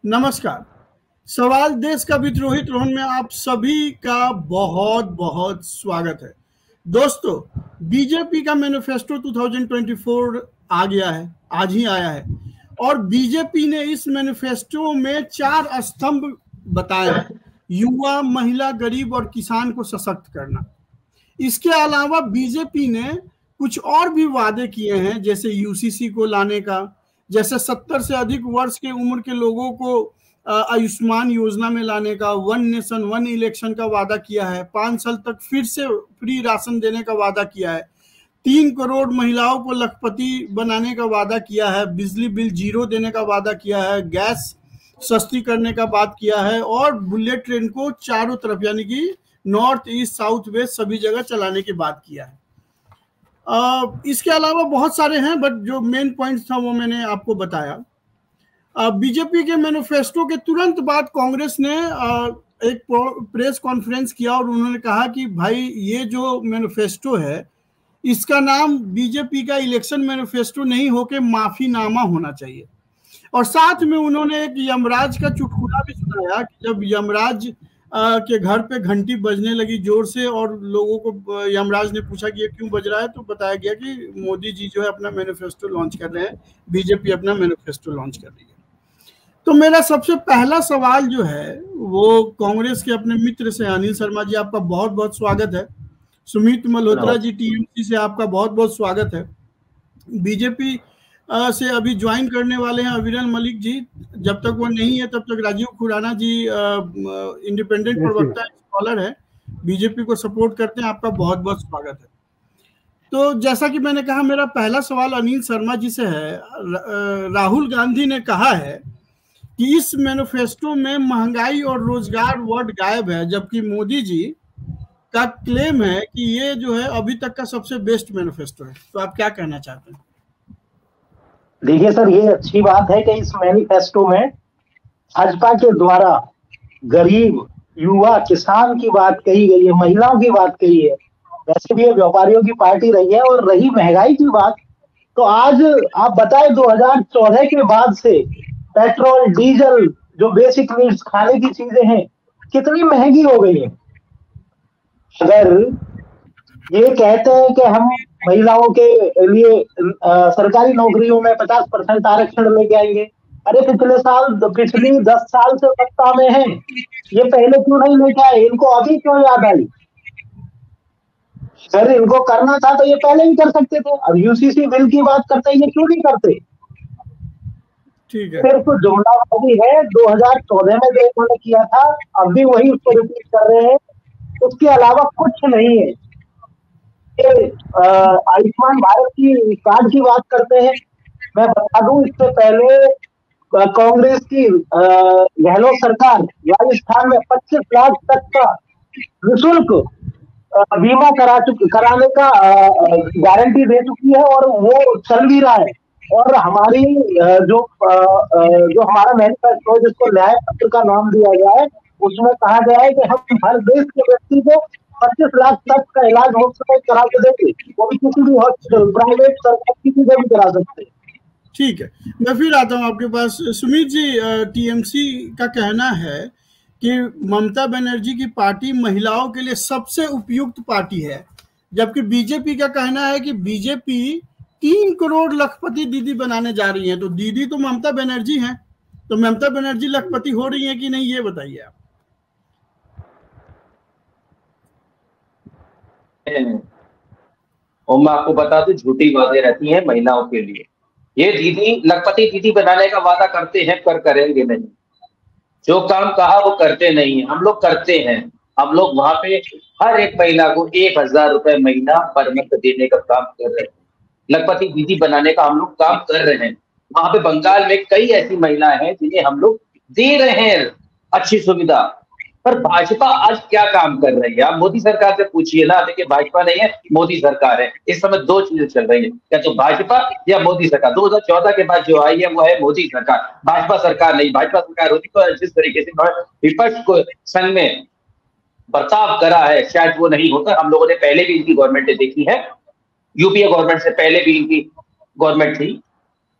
नमस्कार। सवाल देश का विद्रोही रोहन में आप सभी का बहुत बहुत स्वागत है। दोस्तों, बीजेपी का मैनिफेस्टो 2024 आ गया है, आज ही आया है और बीजेपी ने इस मैनिफेस्टो में 4 स्तंभ बताए हैं: युवा, महिला, गरीब और किसान को सशक्त करना। इसके अलावा बीजेपी ने कुछ और भी वादे किए हैं, जैसे यूसीसी को लाने का, जैसे 70 से अधिक वर्ष के उम्र के लोगों को आयुष्मान योजना में लाने का, 1 नेशन 1 इलेक्शन का वादा किया है, 5 साल तक फिर से फ्री राशन देने का वादा किया है, 3 करोड़ महिलाओं को लखपति बनाने का वादा किया है, बिजली बिल 0 देने का वादा किया है, गैस सस्ती करने का बात किया है और बुलेट ट्रेन को चारों तरफ यानी कि नॉर्थ ईस्ट साउथ वेस्ट सभी जगह चलाने की बात किया है। इसके अलावा बहुत सारे हैं, बट जो मेन पॉइंट्स था वो मैंने आपको बताया। बीजेपी के मैनिफेस्टो के तुरंत बाद कांग्रेस ने एक प्रेस कॉन्फ्रेंस किया और उन्होंने कहा कि भाई ये जो मैनिफेस्टो है इसका नाम बीजेपी का इलेक्शन मैनिफेस्टो नहीं होके माफीनामा होना चाहिए। और साथ में उन्होंने एक यमराज का चुटकुला भी सुनाया कि जब यमराज के घर पे घंटी बजने लगी जोर से और लोगों को यमराज ने पूछा कि ये क्यों बज रहा है, तो बताया गया कि मोदी जी जो है अपना मैनिफेस्टो लॉन्च कर रहे हैं, बीजेपी अपना मैनिफेस्टो लॉन्च कर रही है। तो मेरा सबसे पहला सवाल जो है वो कांग्रेस के अपने मित्र से, अनिल शर्मा जी, आपका बहुत बहुत स्वागत है। सुमित मल्होत्रा जी टीएमसी से आपका बहुत बहुत स्वागत है। बीजेपी से अभी ज्वाइन करने वाले हैं अविरल मलिक जी, जब तक वो नहीं है तब तक राजीव खुराना जी इंडिपेंडेंट प्रवक्ता स्कॉलर है, बीजेपी को सपोर्ट करते हैं, आपका बहुत बहुत स्वागत है। तो जैसा कि मैंने कहा, मेरा पहला सवाल अनिल शर्मा जी से है। राहुल गांधी ने कहा है कि इस मैनिफेस्टो में महंगाई और रोजगार वर्ड गायब है, जबकि मोदी जी का क्लेम है कि ये जो है अभी तक का सबसे बेस्ट मैनिफेस्टो है। तो आप क्या कहना चाहते हैं? देखिए सर, ये अच्छी बात है कि इस मैनिफेस्टो में भाजपा के द्वारा गरीब, युवा, किसान की बात कही गई है, महिलाओं की बात कही है। वैसे भी ये व्यापारियों की पार्टी रही है। और रही महंगाई की बात, तो आज आप बताएं 2014 के बाद से पेट्रोल, डीजल, जो बेसिक नीड्स खाने की चीजें हैं, कितनी महंगी हो गई है। अगर ये कहते हैं कि हम महिलाओं के लिए सरकारी नौकरियों में 50% आरक्षण लेके आएंगे, अरे पिछली 10 साल से सत्ता में है, ये पहले क्यों नहीं लेके आए? इनको अभी क्यों याद आई? अगर इनको करना था तो ये पहले ही कर सकते थे। अब यूसीसी बिल की बात करते हैं, ये क्यों नहीं करते? ठीक है, सिर्फ जुमलाबाजी है। 2014 में जो इन्होंने किया था, अब भी वही उसको रिपीट कर रहे हैं, उसके अलावा कुछ नहीं है। आयुष्मान भारत की कार्ड की बात करते हैं। मैं बता दूं, इससे पहले कांग्रेस की गहलोत सरकार राजस्थान में 25 लाख तक का निःशुल्क बीमा कराने का गारंटी दे चुकी है और वो चल भी रहा है। और हमारी जो हमारा मैनिफेस्टो, जिसको न्याय पत्र का नाम दिया गया है, उसमें कहा गया है कि हम हर देश के व्यक्ति को 25 लाख तक का इलाज मुफ्त में करा के देंगे, वो भी किसी भी हॉस्पिटल, प्राइवेट, सरकारी, किसी से भी करा सकते हैं। ठीक है, मैं फिर आता हूँ आपके पास। सुमित जी, टीएमसी का कहना है कि ममता बनर्जी की पार्टी महिलाओं के लिए सबसे उपयुक्त पार्टी है, जबकि बीजेपी का कहना है कि बीजेपी 3 करोड़ लखपति दीदी बनाने जा रही है। तो दीदी तो ममता बनर्जी हैं, तो ममता बनर्जी लखपति हो रही है कि नहीं, ये बताइए आप। और मैं आपको बता दूं, झूठी बातें रहती हैं महिलाओं के लिए। ये दीदी लखपति दीदी बनाने का वादा करते हैं, पर करेंगे नहीं। जो काम कहा वो करते नहीं है। हम लोग करते हैं। हम लोग वहां पे हर एक महिला को 1000 रुपए महीना पर मंथ देने का काम कर रहे हैं। लखपति दीदी बनाने का हम लोग काम कर रहे हैं। वहां पे बंगाल में कई ऐसी महिलाएं हैं जिन्हें हम लोग दे रहे हैं अच्छी सुविधा। पर भाजपा आज क्या काम कर रही है? आप मोदी सरकार से पूछिए ना। देखिए, भाजपा नहीं है, मोदी सरकार है। इस समय 2 चीजें चल रही है, या तो भाजपा या मोदी सरकार। 2014 के बाद जो आई है वो है मोदी सरकार, भाजपा सरकार नहीं। भाजपा सरकार होती तो जिस तरीके से विपक्ष को संघ में बर्ताव करा है, शायद वो नहीं होता। हम लोगों ने पहले भी इनकी गवर्नमेंटें देखी है, यूपीए गवर्नमेंट से पहले भी इनकी गवर्नमेंट थी।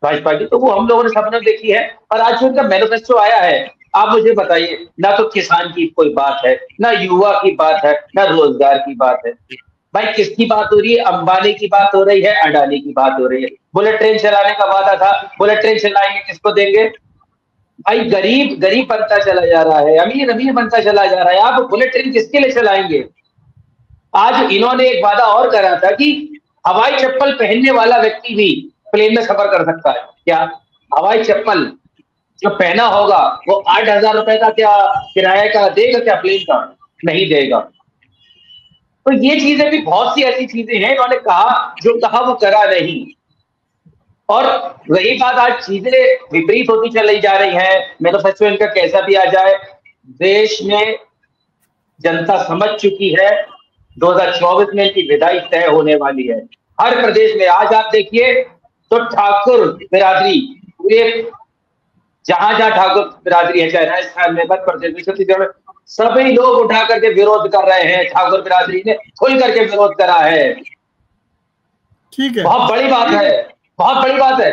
भाजपा की, तो वो हम लोगों ने सपने देखी है। और आज जो उनका मैनिफेस्टो आया है, आप मुझे बताइए, ना तो किसान की कोई बात है, ना युवा की बात है, ना रोजगार की बात है। भाई किसकी बात हो रही है? अंबानी की बात हो रही है, अडानी की बात हो रही है। बुलेट ट्रेन चलाने का वादा था, बुलेट ट्रेन चलाएंगे, किसको देंगे? भाई गरीब गरीब बनता चला जा रहा है, अमीर अमीर बनता चला जा रहा है। आप बुलेट ट्रेन किसके लिए चलाएंगे? आज इन्होंने एक वादा और करा था कि हवाई चप्पल पहनने वाला व्यक्ति भी प्लेन में सफर कर सकता है। क्या हवाई चप्पल जो पहना होगा वो 8,000 रुपए का क्या किराए का देगा? क्या प्लेन का? नहीं देगा। तो ये चीजें भी, बहुत सी ऐसी चीजें हैं इन्होंने कहा, जो कहा वो करा नहीं। और रही बात, आज चीजें विपरीत होती चली जा रही हैं। मैनिफेस्टो इनका कैसा भी आ जाए, देश में जनता समझ चुकी है 2024 में इनकी विदाई तय होने वाली है। हर प्रदेश में आज आप देखिए तो ठाकुर बिरादरी, पूरे जहां जहां ठाकुर बिरादरी है, चाहे राजस्थान में, मध्य प्रदेश में, छत्तीसगढ़ में, सभी लोग उठा करके विरोध कर रहे हैं। ठाकुर बिरादरी ने खुल करके विरोध करा है। ठीक है, बहुत बड़ी बात है, बहुत बड़ी बात है।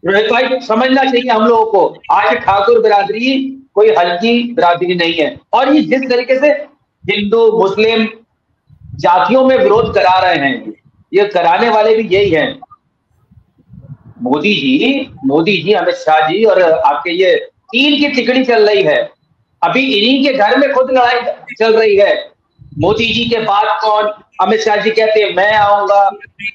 रोहित भाई समझना चाहिए हम लोगों को, आज ठाकुर बिरादरी कोई हल्की बिरादरी नहीं है। और ये जिस तरीके से हिंदू मुस्लिम जातियों में विरोध करा रहे हैं, ये कराने वाले भी यही हैं। मोदी जी, अमित शाह जी और आपके ये तीन की तिकड़ी चल रही है। अभी इन्हीं के घर में खुद लड़ाई चल रही है। मोदी जी के बाद कौन? अमित शाह जी कहते हैं मैं आऊंगा,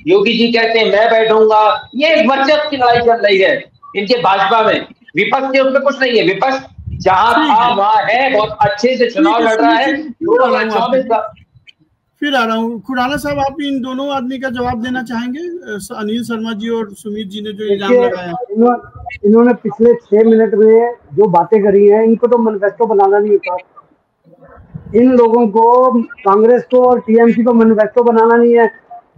योगी जी कहते हैं मैं बैठूंगा। ये एक वर्चस्व की लड़ाई चल रही है इनके भाजपा में। विपक्ष के उसमें कुछ नहीं है। विपक्ष जहां था वहां है, बहुत अच्छे से चुनाव लड़ रहा है 2024 का। फिर आ रहा हूँ खुराना साहब, आप इन दोनों आदमी का जवाब देना चाहेंगे? अनिल शर्मा जी और सुमित जी ने जो इल्जाम लगाया, इन्होंने पिछले 6 मिनट में जो बातें करी हैं, इनको तो मैनिफेस्टो बनाना नहीं होता। इन लोगों को, कांग्रेस को और टीएमसी को मैनिफेस्टो बनाना नहीं है।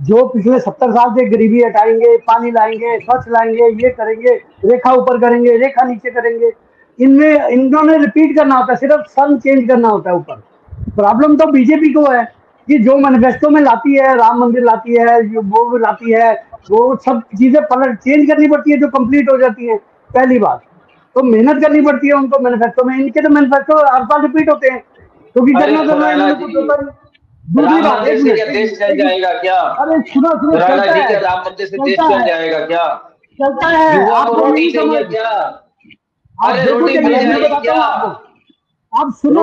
जो पिछले 70 साल से गरीबी हटाएंगे, पानी लाएंगे, स्वच्छ लाएंगे, ये करेंगे, रेखा ऊपर करेंगे, रेखा नीचे करेंगे, इनमें इन्होंने रिपीट करना होता है, सिर्फ सन चेंज करना होता है ऊपर। प्रॉब्लम तो बीजेपी को है कि जो मैनिफेस्टो में लाती है, राम मंदिर लाती है, जो वो लाती है, वो सब चीजें पलट चेंज करनी पड़ती है जो कंप्लीट हो जाती है। पहली बात तो मेहनत करनी पड़ती है उनको मैनिफेस्टो में। इनके तो मैनिफेस्टो हर साल रिपीट होते हैं, क्योंकि करना दूसरी बात है, देश चल जाएगा क्या? अरे सुनो राम मंदिर से देश चल जाएगा क्या? चलता है, आप रोटी चाहिए क्या? अरे रोटी मिल जाएगी क्या? आप सुनो,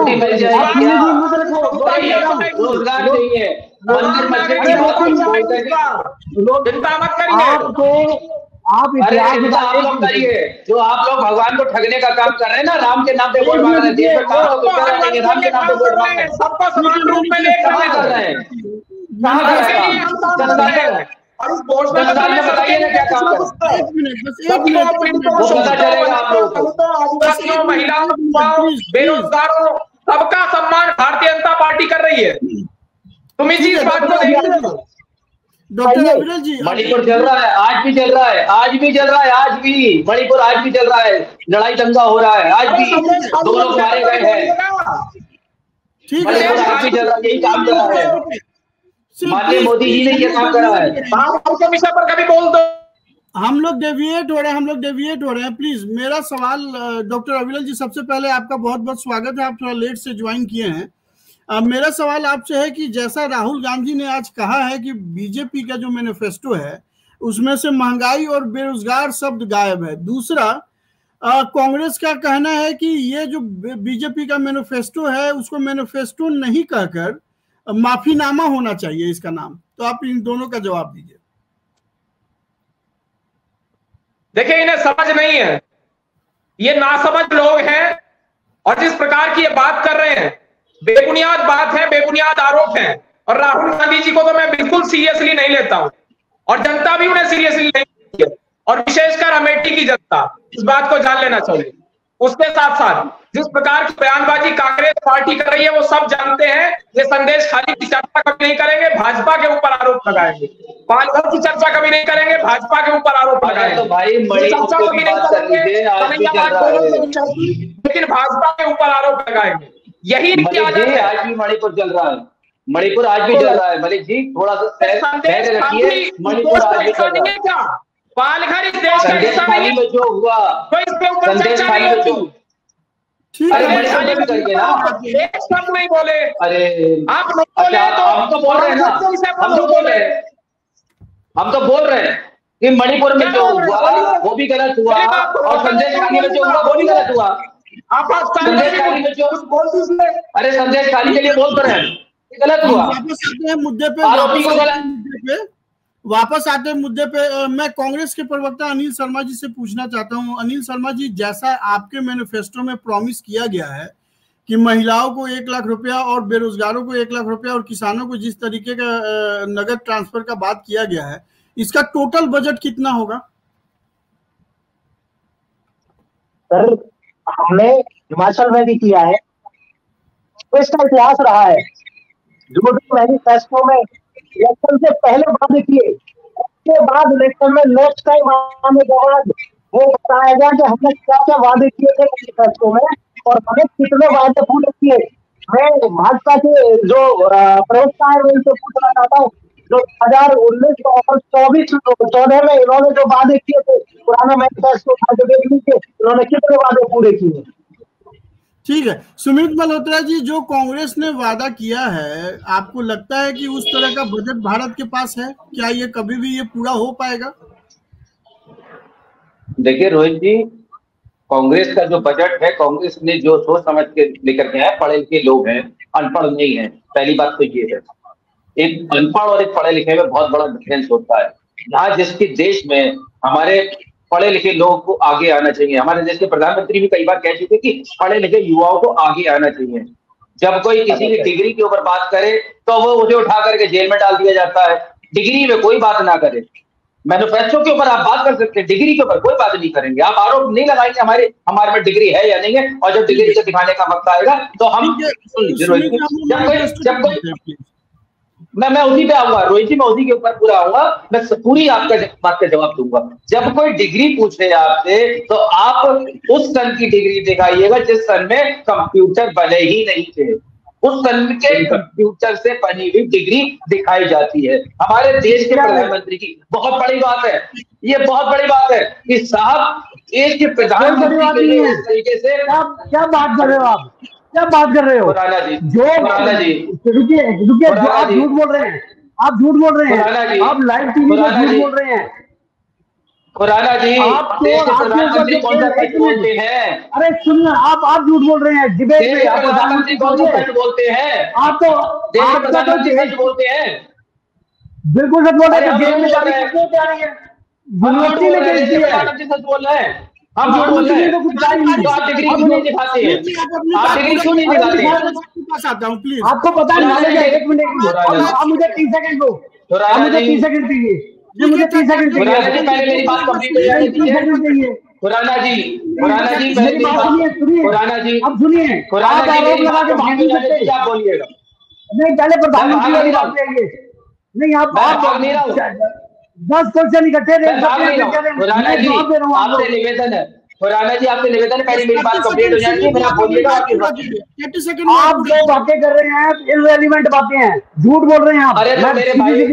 रोजगार चाहिए, मंदिर मस्जिद की चिंता मत करिए। आप लोग करिए जो आप लोग भगवान को ठगने का काम कर रहे हैं ना, राम के नाम पे वोट मांग रहे हैं, देश में काम तो क्या करेंगे? राम के नाम पे वोट मांग रहे हैं, सबको समान रूप में लेकर कर रहे हैं। कहाँ कर रहे हैं? और इस बोर्ड में बताइए ना क्या काम कर रहे हैं। पता चलेगा आप लोगों को। आदिवासियों, महिलाओं, बेरोजगारों, सबका सम्मान भारतीय जनता पार्टी कर रही है। तुम्हें जी इस बात को देखिए। डॉक्टर अविरल जी, मणिपुर चल रहा है, आज भी चल रहा है, आज भी चल रहा है, आज भी मणिपुर आज भी चल रहा है, लड़ाई दंगा हो रहा है, आज भी 2 लोग मारे गए हैं। ठीक है, आज भी चल रहा है, यही काम कर रहा है। माननीय मोदी जी ने ये काम करा है। विषय पर कभी बोल दो। हम लोग डेविएट हो रहे हैं। प्लीज मेरा सवाल, डॉक्टर अविरल जी, सबसे पहले आपका बहुत बहुत स्वागत है, आप थोड़ा लेट से ज्वाइन किए हैं। मेरा सवाल आपसे है कि जैसा राहुल गांधी ने आज कहा है कि बीजेपी का जो मैनिफेस्टो है उसमें से महंगाई और बेरोजगार शब्द गायब है। दूसरा, कांग्रेस का कहना है कि ये जो बीजेपी का मैनिफेस्टो है उसको मैनिफेस्टो नहीं कहकर माफीनामा होना चाहिए इसका नाम। तो आप इन दोनों का जवाब दीजिए। देखिए, इन्हें समझ नहीं है, ये नासमझ लोग हैं, और जिस प्रकार की ये बात कर रहे हैं बेबुनियाद बात है, बेबुनियाद आरोप है। और राहुल गांधी जी को तो मैं बिल्कुल सीरियसली नहीं लेता हूं, और जनता भी उन्हें सीरियसली नहीं लेती है, और विशेषकर अमेठी की जनता इस बात को जान लेना चाहिए। उसके साथ साथ जिस प्रकार की बयानबाजी कांग्रेस पार्टी कर रही है वो सब जानते हैं। ये संदेश खाली की चर्चा कभी नहीं करेंगे, भाजपा के ऊपर आरोप लगाएंगे। पालघर की चर्चा कभी नहीं करेंगे, भाजपा के ऊपर आरोप लगाएंगे। तो भाई चर्चा कभी नहीं करेंगे, लेकिन भाजपा के ऊपर आरोप लगाएंगे। यही इनकी आदत है। आज भी मणिपुर चल रहा है, मणिपुर आज भी चल रहा है। मलिक जी थोड़ा सा रखिए, मणिपुर आज भी चल रहा है। पालघर इस देश का संदेश हिस्सा खाली नहीं में जो हुआ, तो इसके ऊपर संदेश चर्चा खाली नहीं में जो, होती। ठीक अरे है, मणिपुर में भी करके ना, एक शब्द नहीं बोले अरे आप नहीं बोले अच्छा, तो हम तो बोल रहे हैं ना, हम तो बोल रहे हैं, हम तो बोल रहे हैं कि मणिपुर में जो हुआ वो भी गलत हुआ, और संदेश खाली में जो हुआ वो भी गलत हुआ। आप संदेश खाली में जो, बोल दीजिए। अरे संदेश खाली के लिए बोल तो रहे हैं, ये गलत हुआ। वापस आते हैं मुद्दे पे, आरोपी को गलत, वापस आते हैं मुद्दे पे। मैं कांग्रेस के प्रवक्ता अनिल शर्मा जी से पूछना चाहता हूं। अनिल शर्मा जी, जैसा आपके मैनिफेस्टो में प्रॉमिस किया गया है कि महिलाओं को 1 लाख रुपया और बेरोजगारों को 1 लाख रुपया और किसानों को जिस तरीके का नगद ट्रांसफर का बात किया गया है, इसका टोटल बजट कितना होगा? सर, हमने हिमाचल में भी किया है, तो इसका इतिहास रहा है। जो मैनिफेस्टो में इलेक्शन से पहले वादे किए, उसके बाद इलेक्शन में नेक्स्ट टाइम आने के बाद वो बताया गया कि हमने क्या क्या वादे किए थे मैनिफेस्टो में और हमने कितने वादे पूरे किए। मैं भाजपा के जो प्रवक्ता है उनसे पूछना चाहता हूँ, जो 2019 और 24-14 में इन्होंने जो वादे किए थे पुराना मैनिफेस्टो देख लीजिए, इन्होंने कितने वादे पूरे किए। ठीक है, सुमित मल्होत्रा जी, जो कांग्रेस ने वादा किया है, आपको लगता है कि उस तरह का बजट भारत के पास है? क्या ये कभी भी ये पूरा हो पाएगा? देखिए रोहित जी, कांग्रेस का जो बजट है, कांग्रेस ने जो सोच समझ के लेकर के आए, पढ़े लिखे लोग हैं, अनपढ़ नहीं है। पहली बात तो ये है, एक अनपढ़ और एक पढ़े लिखे में बहुत बड़ा डिफरेंस होता है। यहाँ जिसके देश में हमारे पढ़े लिखे लोगों को आगे आना चाहिए, हमारे देश के प्रधानमंत्री भी कई बार कह चुके कि पढ़े लिखे युवाओं को आगे आना चाहिए। जब कोई किसी की डिग्री के ऊपर बात करे तो वो उसे उठा करके जेल में डाल दिया जाता है। डिग्री में कोई बात ना करे, मैनिफेस्टो के ऊपर आप बात कर सकते हैं, डिग्री के ऊपर कोई बात नहीं करेंगे। आप आरोप नहीं लगाएंगे हमारे में डिग्री है या नहीं है, और जब डिग्री से दिखाने का वक्त आएगा तो हम मैं उसी पे आऊंगा रोहित जी, मैं उसी के ऊपर पूरा आऊंगा, मैं पूरी आपका बात का जवाब दूंगा। जब कोई डिग्री पूछे आपसे तो आप उस सन की डिग्री दिखाइएगा जिस सन में कंप्यूटर बने ही नहीं थे, उस सन के कंप्यूटर से बनी हुई डिग्री दिखाई जाती है। हमारे देश के प्रधानमंत्री की बहुत बड़ी बात है, ये बहुत बड़ी बात है कि साहब देश के प्रधानमंत्री के लिए इस तरीके से क्या बात कर रहे हो आप? क्या बात कर रहे हो? रुकिए, जो आप झूठ बोल रहे हैं, आप झूठ बोल रहे हैं, आप लाइव टीवी पर झूठ बोल रहे हैं। खुराना जी, आप प्रधानमंत्री कौन सा सच बोलते हैं? अरे सुनिए, आप झूठ बोल रहे हैं डिबेट में। प्रधानमंत्री कौन सा सच बोलते हैं? आप तो प्रधानमंत्री सच बोलते हैं, बिल्कुल सच बोल रहे हैं। जेल में जा रही है, यूनिवर्सिटी में भेज दी है, प्रधानमंत्री सच बोल रहे हैं। हम झूठ बोल रहे हैं तो आप डिग्री क्यों नहीं दिखाते हैं? आप डिग्री क्यों नहीं दिखाते हैं? प्लीज, आपको पता नहीं है। 1 मिनट, आप मुझे 30 सेकंड दो, मुझे 30 सेकंड चाहिए, मुझे 30 सेकंड चाहिए। पहले मेरी बात कंप्लीट हो जाने दीजिए। खुराना जी, मेरी बात सुनिए, खुराना जी, अब सुनिए, खुराना जी मेरी बात कंप्लीट हो जाने दीजिए, आप बोलिएगा। नहीं, पहले प्रधानमंत्री वाली बात करिए। नहीं, आप भाग नहीं रहा हूँ, 10 क्वेश्चन इकट्ठे आपसे निवेदन है, खुराना जी आपसे निवेदन है, पहले मेरी बात कंप्लीट हो जाती है, फिर आप बोलिएगा। आप जो बातें कर रहे हैं इररिलेवेंट बातें हैं, झूठ बोल रहे हैं आप। अरे तो मेरे भाई, अरे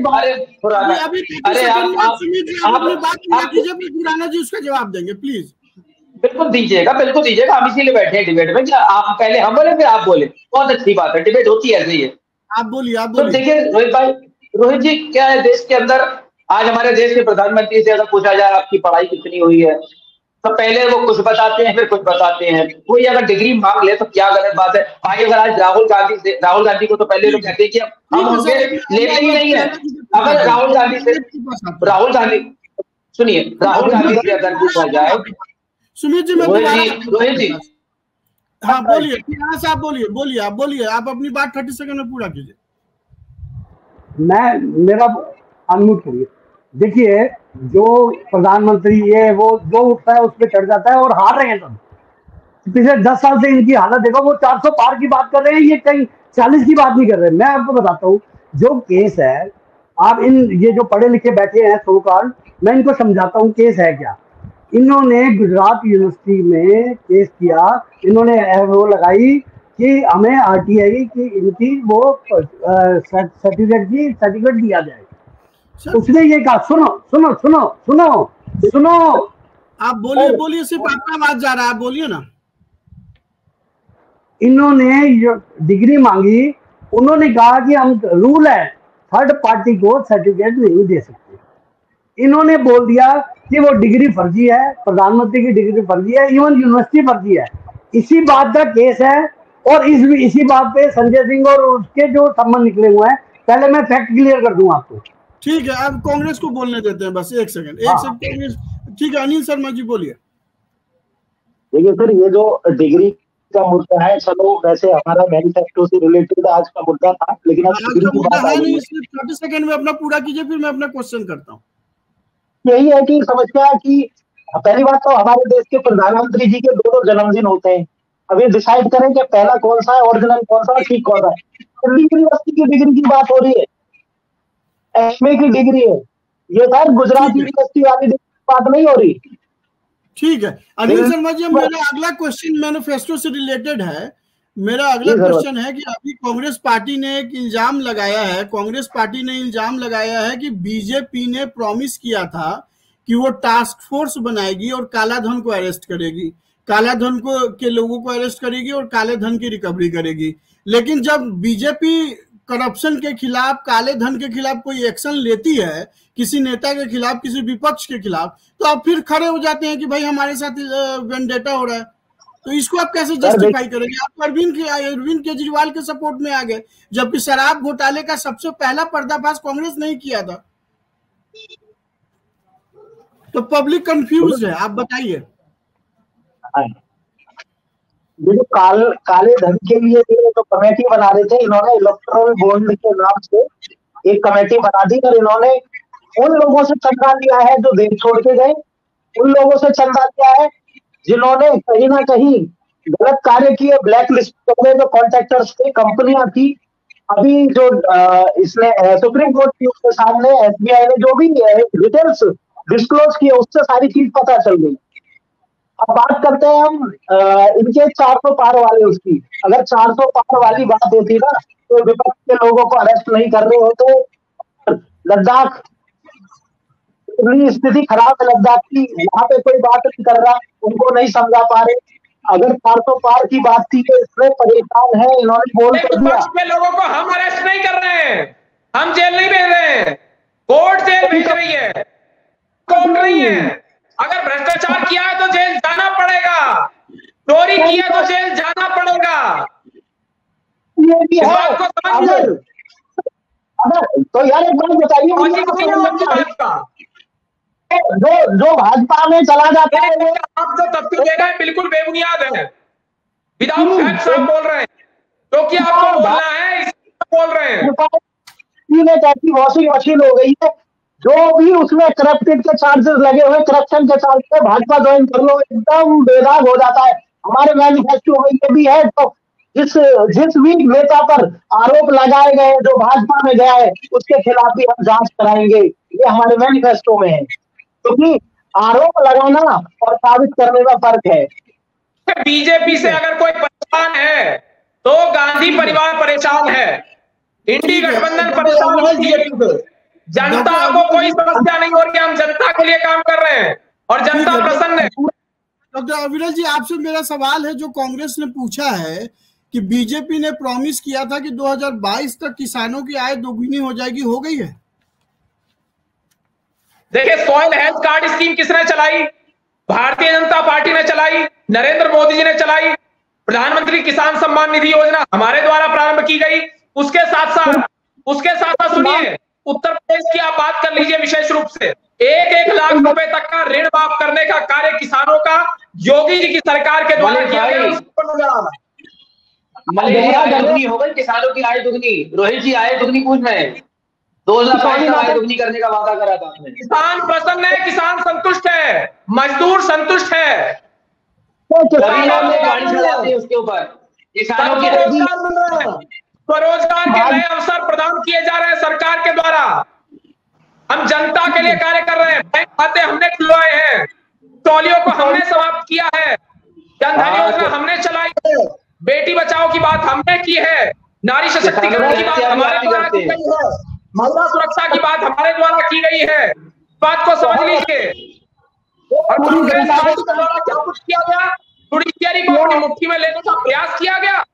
खुराना, अरे आप खुराना जी उसका जवाब देंगे, प्लीज। बिल्कुल दीजिएगा, बिल्कुल दीजिएगा, हम इसीलिए बैठे हैं डिबेट में। आप पहले हम बोले फिर आप बोले, बहुत अच्छी बात है, डिबेट होती है ऐसे ही है। आप बोलिए, आप बोलिए। तो देखिए रोहित भाई, रोहित जी क्या है, देश के अंदर आज हमारे देश के प्रधानमंत्री से अगर पूछा जाए आपकी पढ़ाई कितनी हुई है, तो पहले वो कुछ बताते हैं, फिर कुछ बताते हैं। कोई अगर डिग्री मांग ले तो क्या गलत बात है भाई? अगर आज राहुल गांधी को तो पहले लोग कहते हैं कि हम उनके लेते ही नहीं है। अगर राहुल गांधी सुनिए, राहुल गांधी से अगर पूछा जाए, सुमित जी, रोहित जी, हाँ बोलिए, यहाँ से आप बोलिए, आप अपनी बात 30 सेकंड में पूरा कीजिए। मेरा अनम्यूट करिए। देखिए, जो प्रधानमंत्री ये वो जो उठता है उस पर चढ़ जाता है और हार रहे हैं सब। पिछले 10 साल से इनकी हालत देखो, वो 400 पार की बात कर रहे हैं, ये कहीं 40 की बात नहीं कर रहे। मैं आपको बताता हूँ जो केस है, आप ये जो पढ़े लिखे बैठे हैं सो कॉल्ड, मैं इनको समझाता हूँ केस है क्या। इन्होंने गुजरात यूनिवर्सिटी में केस किया, इन्होंने वो लगाई कि हमें RTI की इनकी वो सर्टिफिकेट दिया जाए। उसने ये कहा, सुनो, सुनो, आप बोलिए सिर्फ आपका आवाज जा रहा है, आप बोलिए ना। इन्होंने डिग्री मांगी, उन्होंने कहा कि हम रूल है थर्ड पार्टी को सर्टिफिकेट नहीं दे सकते। इन्होंने बोल दिया कि वो डिग्री फर्जी है, प्रधानमंत्री की डिग्री फर्जी है, इवन यूनिवर्सिटी फर्जी है। इसी बात का केस है और इसी बात पे संजय सिंह और उसके जो संबंध निकले हुए हैं। पहले मैं फैक्ट क्लियर कर दूं आपको। ठीक है, अब कांग्रेस को बोलने देते हैं, बस एक सेकंड कांग्रेस। ठीक है, अनिल शर्मा जी बोलिए। देखिए सर, ये जो डिग्री का मुद्दा है, चलो वैसे हमारा मैनिफेस्टो से रिलेटेड आज का मुद्दा था, लेकिन अब डिग्री की बात आई है। 30 सेकंड में अपना पूरा कीजिए, फिर मैं अपना क्वेश्चन करता हूँ। यही है कि समस्या है कि पहली बात तो हमारे देश के प्रधानमंत्री जी के 2 जन्मदिन होते हैं। अभी डिसाइड करें कि पहला कौन सा है, ओरिजिनल कौन सा है, ठीक कौन सा है। दिल्ली यूनिवर्सिटी की डिग्री की बात हो रही है, एमए की डिग्री है ये सर, गुजरात यूनिवर्सिटी वाली बात नहीं हो रही। ठीक है अनिल शर्मा जी, मेरा अगला क्वेश्चन मैनिफेस्टो से रिलेटेड है। मेरा अगला क्वेश्चन है कि अभी कांग्रेस पार्टी ने एक इल्जाम लगाया है, कि बीजेपी ने प्रॉमिस किया था कि वो टास्क फोर्स बनाएगी और काला धन को अरेस्ट करेगी, काला धन को के लोगों को अरेस्ट करेगी और काले धन की रिकवरी करेगी। लेकिन जब बीजेपी करप्शन के खिलाफ, काले धन के खिलाफ कोई एक्शन लेती है, किसी नेता के खिलाफ, किसी विपक्ष के खिलाफ, तो आप फिर खड़े हो जाते हैं कि भाई हमारे साथ वेंडेटा हो रहा है। तो इसको आप कैसे जस्टिफाई करेंगे? आप अरविंद केजरीवाल के सपोर्ट में आ गए, जबकि शराब घोटाले का सबसे पहला पर्दाफाश कांग्रेस नहीं किया था। तो पब्लिक कंफ्यूज है, आप बताइए। ये जो काले धन के लिए जो कमेटी बना रहे थे इन्होंने, इलेक्टोरल बॉन्ड के नाम से एक कमेटी बना दी और इन्होंने उन लोगों से चंदा लिया है जो देश छोड़ के गए, उन लोगों से चंदा लिया है जिन्होंने कहीं ना कहीं गलत कार्य किए, ब्लैक लिस्ट में जो कॉन्ट्रैक्टर्स थे, कंपनियां थी। अभी जो इसने सुप्रीम कोर्ट के सामने एसबीआई ने जो भी डिटेल्स डिस्क्लोज किए, उससे सारी चीज पता चल गई। अब बात करते हैं हम इनके 400 पार वाले उसकी। अगर 400 पार वाली बात होती ना, तो विपक्ष के लोगों को अरेस्ट नहीं कर रहे होते। लद्दाख, इतनी स्थिति खराब है लद्दाख की, यहाँ पे कोई बात नहीं कर रहा, उनको नहीं समझा पा रहे। अगर 400 पार की बात थी तो इसमें परेशान है, इन्होंने बोल कर दिया। में लोगों को हम अरेस्ट नहीं कर रहे हैं, हम जेल नहीं भेज रहे हैं, कोर्ट जेल भेज रही है, कोर्ट नहीं है। अगर भ्रष्टाचार किया है तो जेल जाना पड़ेगा, चोरी किया तो जेल जाना पड़ेगा। ये भी है। अगर तो यार एक बात बताइए, जो भाजपा में चला जाता है आप जो तथ्य दे रहे हैं बिल्कुल बेबुनियाद है, विदाउट फैक्ट्स आप बोल रहे हैं, क्योंकि आपको बोलना है इसलिए बोल रहे हैं। ऐसी वॉशिंग मशीन हो गई है, जो भी उसमें करप्टेड के चार्जेस लगे हुए, करप्शन के चार्जेस, भाजपा ज्वाइन कर लो, एकदम बेदाग हो जाता है। हमारे मैनिफेस्टो में ये भी है, तो जिस भी नेता पर आरोप लगाए गए जो भाजपा में गया है, उसके खिलाफ भी हम जांच कराएंगे, ये हमारे मैनिफेस्टो में है। क्योंकि आरोप लगाना और साबित करने में फर्क है। बीजेपी से अगर कोई परेशान है तो गांधी परिवार परेशान है, इंडी गठबंधन परेशान है बीजेपी से। जनता को कोई समस्या नहीं हो रही, हम जनता के लिए काम कर रहे हैं और जनता प्रसन्न है। डॉक्टर अविरल जी, आपसे मेरा सवाल है, जो कांग्रेस ने पूछा है कि बीजेपी ने प्रॉमिस किया था कि 2022 तक किसानों की आय दोगुनी हो जाएगी, हो गई है? देखिए, सॉइल हेल्थ कार्ड स्कीम किसने चलाई? भारतीय जनता पार्टी ने चलाई, नरेंद्र मोदी जी ने चलाई। प्रधानमंत्री किसान सम्मान निधि योजना हमारे द्वारा प्रारंभ की गई। उसके साथ साथ सुनिए, उत्तर प्रदेश की आप बात कर लीजिए विशेष रूप से, 1-1 लाख रुपए तक का ऋण माफ करने का कार्य किसानों का योगी जी की सरकार के द्वारा किया गया। मलेरिया दुगनी हो गई, किसानों की आय दुगनी। रोहित जी, आय दुगनी पूछ रहे हैं, 2022 आय दुगनी करने का वादा करा था आपने। किसान प्रसन्न है, किसान संतुष्ट है, मजदूर संतुष्ट है, गाड़ी चलाते हैं उसके ऊपर, किसानों की स्वरोजगार के नए अवसर प्रदान किए जा रहे हैं सरकार के द्वारा। हम जनता के लिए कार्य कर रहे हैं, बैंक खाते हमने खुलवाए हैं, टोलियों को हमने समाप्त किया है, जनधन योजना हमने चलाई है, बेटी बचाओ की बात हमने की है, नारी सशक्तिकरण की बात हमारे द्वारा की गई है, महिला सुरक्षा की बात हमारे द्वारा की गई है। बात को समझ लीजिए, और कांग्रेस पार्टी के द्वारा क्या कुछ किया गया, जुडिशियरी को अपनी मुट्ठी में लेने का प्रयास किया गया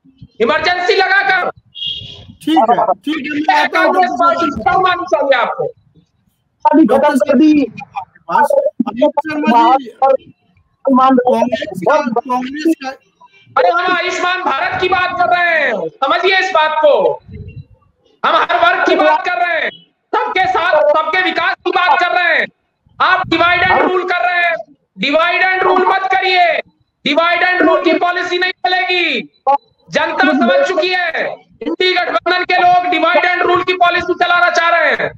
इमरजेंसी लगाकर। ठीक है, ठीक है, कांग्रेस पार्टी क्यों माननी चाहिए आपको? खत्म कर दी। अमित शर्मा जी, कांग्रेस का अरे हम आयुष्मान भारत की बात कर रहे हैं, समझिए इस बात को। हम हर वर्ग की बात कर रहे हैं, सबके साथ सबके विकास की बात कर रहे हैं। आप डिवाइड एंड रूल कर रहे हैं। डिवाइड एंड रूल मत करिए, डिवाइड एंड रूल की पॉलिसी नहीं चलेगी। जनता समझ चुकी है, इंडी गठबंधन के लोग डिवाइड एंड रूल की पॉलिसी चलाना चाह रहे हैं।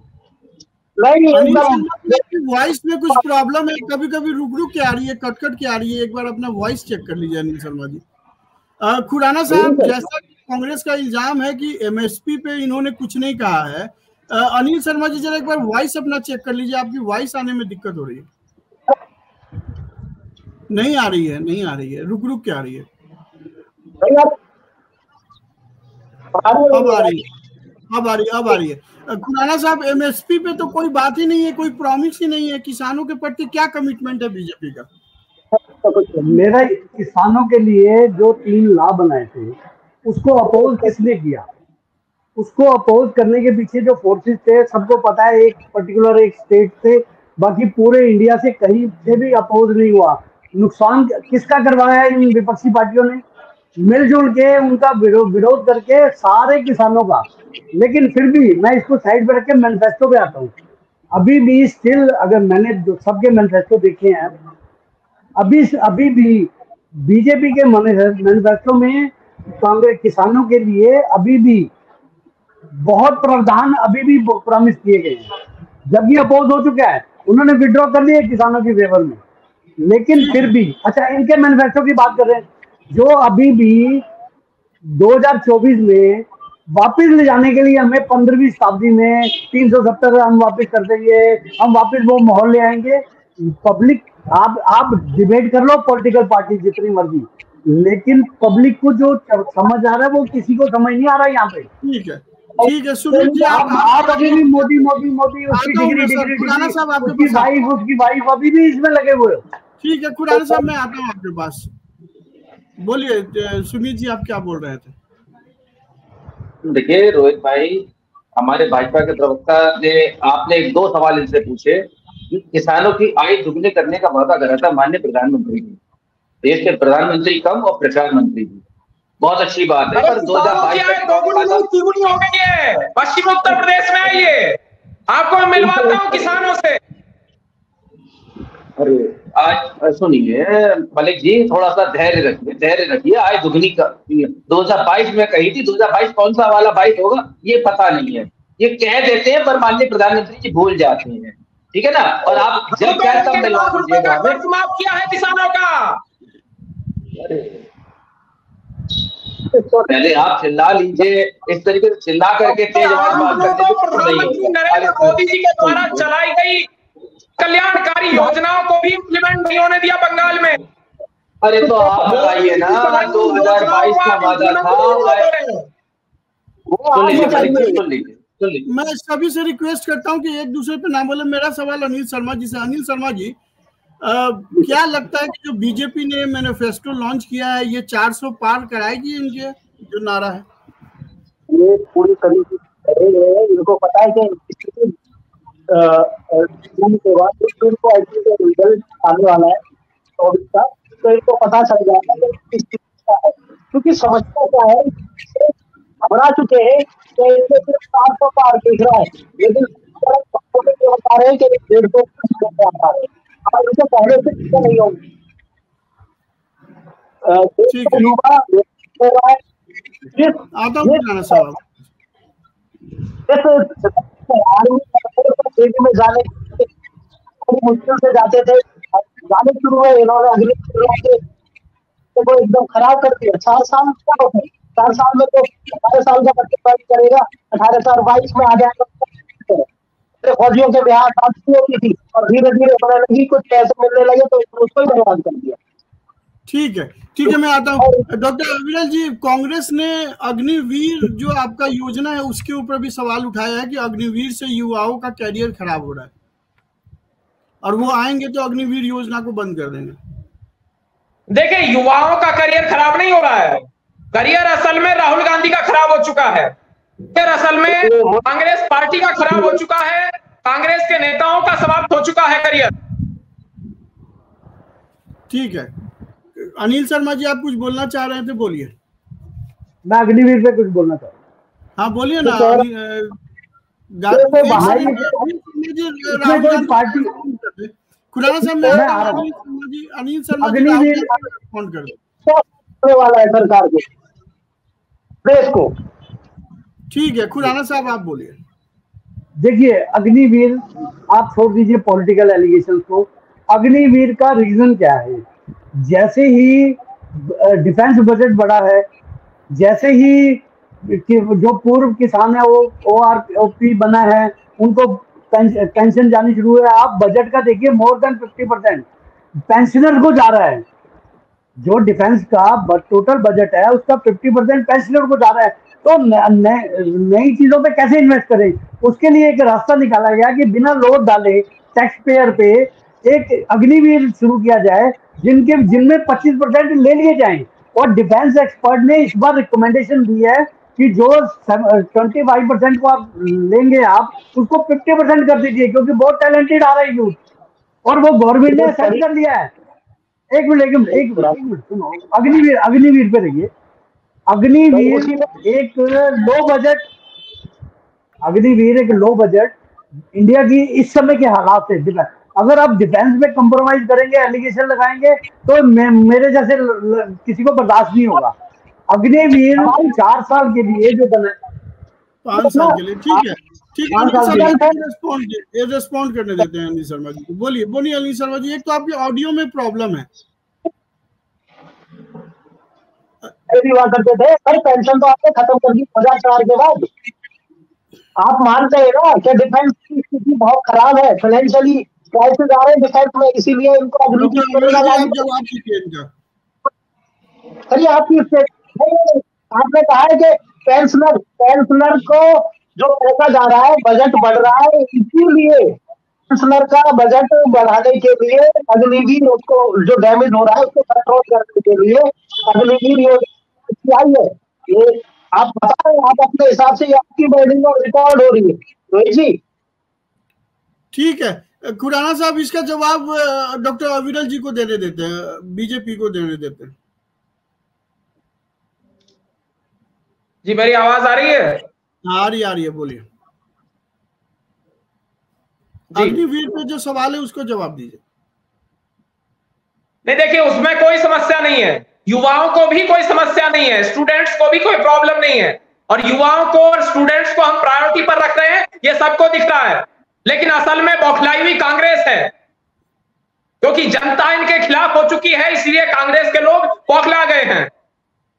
वॉइस में कुछ प्रॉब्लम है, कभी कभी रुक रुक के आ रही है, कट कट के आ रही है। एक बार अपना वॉइस चेक कर लीजिए अनिल शर्मा जी। खुराना साहब, जैसा कांग्रेस का इल्जाम है कि एमएसपी पे इन्होंने कुछ नहीं कहा है, अनिल शर्मा जी जरा एक बार वॉइस अपना चेक कर लीजिए। आपकी वॉइस आने में दिक्कत हो रही है। नहीं आ रही है, नहीं आ रही है, रुक रुक के आ रही है। अब आ रही है, अब आ रही है, अब आ रही है। खुराना साहब, एमएसपी पे तो कोई बात ही नहीं है, कोई प्रॉमिस ही नहीं है। किसानों के प्रति क्या कमिटमेंट है बीजेपी का? मेरा किसानों के लिए जो 3 लॉ बनाए थे उसको अपोज किसने किया? उसको अपोज करने के पीछे जो फोर्सेस थे सबको पता है, एक पर्टिकुलर एक स्टेट से, बाकी पूरे इंडिया से कहीं से भी अपोज नहीं हुआ। नुकसान किसका करवाया इन विपक्षी पार्टियों ने? मिलजुल के उनका विरोध करके सारे किसानों का। लेकिन फिर भी मैं इसको साइड पे रख के मैनिफेस्टो पे आता हूँ। अभी भी स्टिल, अगर मैंने जो सबके मैनिफेस्टो देखे हैं, अभी भी बीजेपी के मैनिफेस्टो में कांग्रेस किसानों के लिए अभी भी बहुत प्रावधान अभी भी प्रॉमिस किए गए हैं, जबकि अपोज हो चुका है। उन्होंने विड्रॉ कर दिया किसानों की फेवर में। लेकिन फिर भी, अच्छा, इनके मैनिफेस्टो की बात कर रहे हैं, जो अभी भी 2024 में वापस ले जाने के लिए हमें 15वीं शताब्दी में 370 हम वापस कर देंगे, हम वापस वो माहौल ले आएंगे। पब्लिक, आप डिबेट कर लो पॉलिटिकल पार्टी जितनी मर्जी, लेकिन पब्लिक को जो समझ आ रहा है वो किसी को समझ नहीं आ रहा है यहाँ पे। ठीक है, ठीक है सुमित जी, आप अभी भी मोदी मोदी मोदी उसकी वाइफ अभी भी इसमें लगे हुए हो। ठीक है खुराना साहब, मैं आता हूँ आपके पास। बोलिए सुमित जी, आप क्या बोल रहे थे? देखिए रोहित भाई, हमारे भाजपा के प्रवक्ता ने, आपने 2 सवाल इनसे पूछे कि किसानों की आय दुगनी करने का वादा करा था माननीय प्रधानमंत्री जी। देश के प्रधानमंत्री कम और प्रचार मंत्री भी, बहुत अच्छी बात है। पर 2022 हो गई है पश्चिम उत्तर प्रदेश में। आइए, आपको मैं मिलवाता हूँ किसानों से। अरे आज सुनिए मलिक जी, थोड़ा सा धैर्य रखिए। आय दुगनी का 2022 में कही थी, 2022 कौन सा वाला 22 होगा ये पता नहीं है। ये कह देते हैं पर माननीय प्रधानमंत्री जी भूल जाते हैं, ठीक है ना। और आप जब क्या तब मिलवा दीजिएगा हमें। माफ किया है किसानों का। पहले आप चिल्ला लीजिए, इस तरीके से चिल्ला करके तेज आवाज बात करने की प्रधानमंत्री नरेंद्र मोदी जी के द्वारा चलाई गई कल्याणकारी योजनाओं को भी इम्प्लीमेंट नहीं होने दिया बंगाल में। अरे तो आप बताइए ना, 2022 का वादा था। मैं सभी से रिक्वेस्ट करता हूं कि एक दूसरे पे ना बोले। मेरा सवाल अनिल शर्मा जी से। अनिल शर्मा जी, क्या लगता है कि जो बीजेपी ने मैनिफेस्टो लॉन्च किया है, ये 400 पार कराएगी? इनके जो नारा है ये पूरी तरीके से इनको पता है कि के बाद इनको रिजल्ट आने वाला है 24 का, तो इनको पता चल जाएगा कि किस चीज का है। क्योंकि समस्या क्या है, घबरा चुके हैं कि इनसे सिर्फ 400 पार दिख रहा है, लेकिन बता रहे हैं कि 150 आ रहे हैं और इनसे पहले से नहीं होगी। युवा में जाने मुश्किल से जाते थे, जाने शुरू हुए इन्होंने अगले को एकदम खराब कर दिया। 4 साल क्या होते हैं, 4 साल में तो 18 साल का बच्चा करेगा, 18 साल 22 में आ जाएगा। फौजियों के बिहार शांति होती थी और धीरे धीरे होने लगी, कुछ पैसे मिलने लगे तो उसको ही बर्बाद कर दिया। ठीक है, ठीक है, मैं आता हूँ। डॉक्टर अविरल जी, कांग्रेस ने अग्निवीर जो आपका योजना है उसके ऊपर भी सवाल उठाया है कि अग्निवीर से युवाओं का कैरियर खराब हो रहा है। और वो आएंगे तो अग्निवीर योजना को बंद कर देंगे। देखिए, युवाओं का करियर खराब नहीं हो रहा है, करियर असल में राहुल गांधी का खराब हो चुका है, करियर असल में कांग्रेस पार्टी का खराब हो चुका है, कांग्रेस के नेताओं का समाप्त हो चुका है करियर। ठीक है, अनिल शर्मा जी आप कुछ बोलना चाह रहे थे, बोलिए। मैं अग्निवीर पे कुछ बोलना चाहता हूँ। हाँ बोलिए ना। पार्टी खुराना साहब, अनिल शर्मा जी फोन कर दो वाला है सरकार के देश को। ठीक है, खुराना साहब आप बोलिए। देखिए, अग्निवीर आप छोड़ दीजिए पॉलिटिकल एलिगेशन को, अग्निवीर का रीजन क्या है? जैसे ही डिफेंस बजट बढ़ा है, जैसे ही जो पूर्व किसान है वो OROP बना है, उनको पेंशन जानी शुरू है। आप बजट का देखिए, मोर देन 50% पेंशनर को जा रहा है। जो डिफेंस का टोटल बजट है उसका 50% पेंशनर को जा रहा है। तो नई चीजों पे कैसे इन्वेस्ट करें? उसके लिए एक रास्ता निकाला गया कि बिना लोड डाले टैक्स पेयर पे एक अग्निवीर शुरू किया जाए, जिनमें 25% ले लिए जाएं। और डिफेंस एक्सपर्ट ने इस बार रिकमेंडेशन दी है कि जो 25% को आप लेंगे, आप उसको 50% कर दीजिए, क्योंकि बहुत टैलेंटेड आ रहा है यूथ, और वो गवर्नमेंट ने सेट कर लिया है। एक मिनट सुनो, अग्निवीर पे रहिए। अग्निवीर एक लो बजट इंडिया की इस समय के हालात से, अगर आप डिफेंस में कंप्रोमाइज करेंगे, एलिगेशन लगाएंगे, तो मेरे जैसे किसी को बर्दाश्त नहीं होगा। अग्निवीर 4 साल के लिए जो बना, 5 साल के लिए, ठीक है, ठीक है। रिस्पॉन्ड करने देते हैं अनिल शर्मा जी को। बोलिए अनिल शर्मा जी। एक तो आपके ऑडियो में प्रॉब्लम है। हुआ करते थे, पर पेंशन तो आपने खत्म कर दी 2004 के बाद। आप मानते हैं ना कि डिफेंस की स्थिति बहुत खराब है, फाइनेंशियली क्राइसिस आ रहे हैं डिफेंस में, इसीलिए इनको अरे आपकी आपने कहा है कि पेंशनर को जो पैसा जा रहा है, बजट बढ़ रहा है, इसीलिए पेंशनर का बजट बढ़ाने के लिए अग्निवीर, उसको जो डैमेज हो रहा है उसको कंट्रोल करने के लिए अग्निवीर योजना आई है। ये आप बता रहे हैं, आप अपने हिसाब से आपकी वर्डिंग और रिकॉर्ड हो रही है रोहित जी। ठीक है, खुराना साहब इसका जवाब डॉक्टर अविरल जी को देने देते हैं, बीजेपी को देने देते हैं। जी मेरी आवाज आ रही है? आ रही है, बोलिए। अग्निवीर पे जो सवाल है उसको जवाब दीजिए। नहीं, देखिए उसमें कोई समस्या नहीं है, युवाओं को भी कोई समस्या नहीं है, स्टूडेंट्स को भी कोई प्रॉब्लम नहीं है, और युवाओं को और स्टूडेंट्स को हम प्रायोरिटी पर रख रहे हैं, ये सबको दिख रहा है। लेकिन असल में बौखलाई हुई कांग्रेस है, क्योंकि जनता इनके खिलाफ हो चुकी है, इसलिए कांग्रेस के लोग बौखला गए हैं,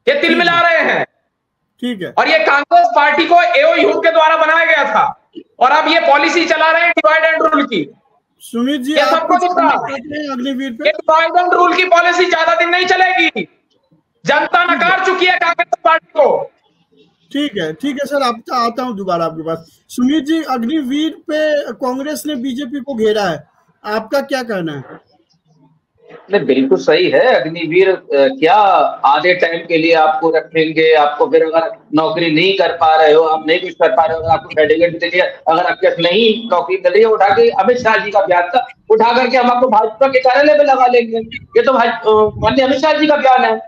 ये तिलमिला रहे हैं। ठीक है, और ये कांग्रेस पार्टी को AOU के द्वारा बनाया गया था, और अब ये पॉलिसी चला रहे हैं डिवाइड एंड रूल की। सुमित जी, ये सबको दिख रहा है, अग्निवीर पे डिवाइड एंड रूल की पॉलिसी ज्यादा दिन नहीं चलेगी, जनता नकार चुकी है कांग्रेस पार्टी को। ठीक है सर, आता हूं दोबारा आपके पास। सुमित जी, अग्निवीर पे कांग्रेस ने बीजेपी को घेरा है, आपका क्या कहना है? नहीं, बिल्कुल सही है। अग्निवीर क्या आधे टाइम के लिए आपको रखेंगे, आपको फिर अगर नौकरी नहीं कर पा रहे हो, आप नहीं कुछ कर पा रहे हो, आपको सर्टिफिकेट दे दिया, अगर आपके नहीं नौकरी मिल रही है, उठा के अमित शाह जी का बयान था, उठा करके हम आपको भाजपा के कार्यालय में लगा लेंगे। ये तो माननीय अमित शाह जी का बयान है।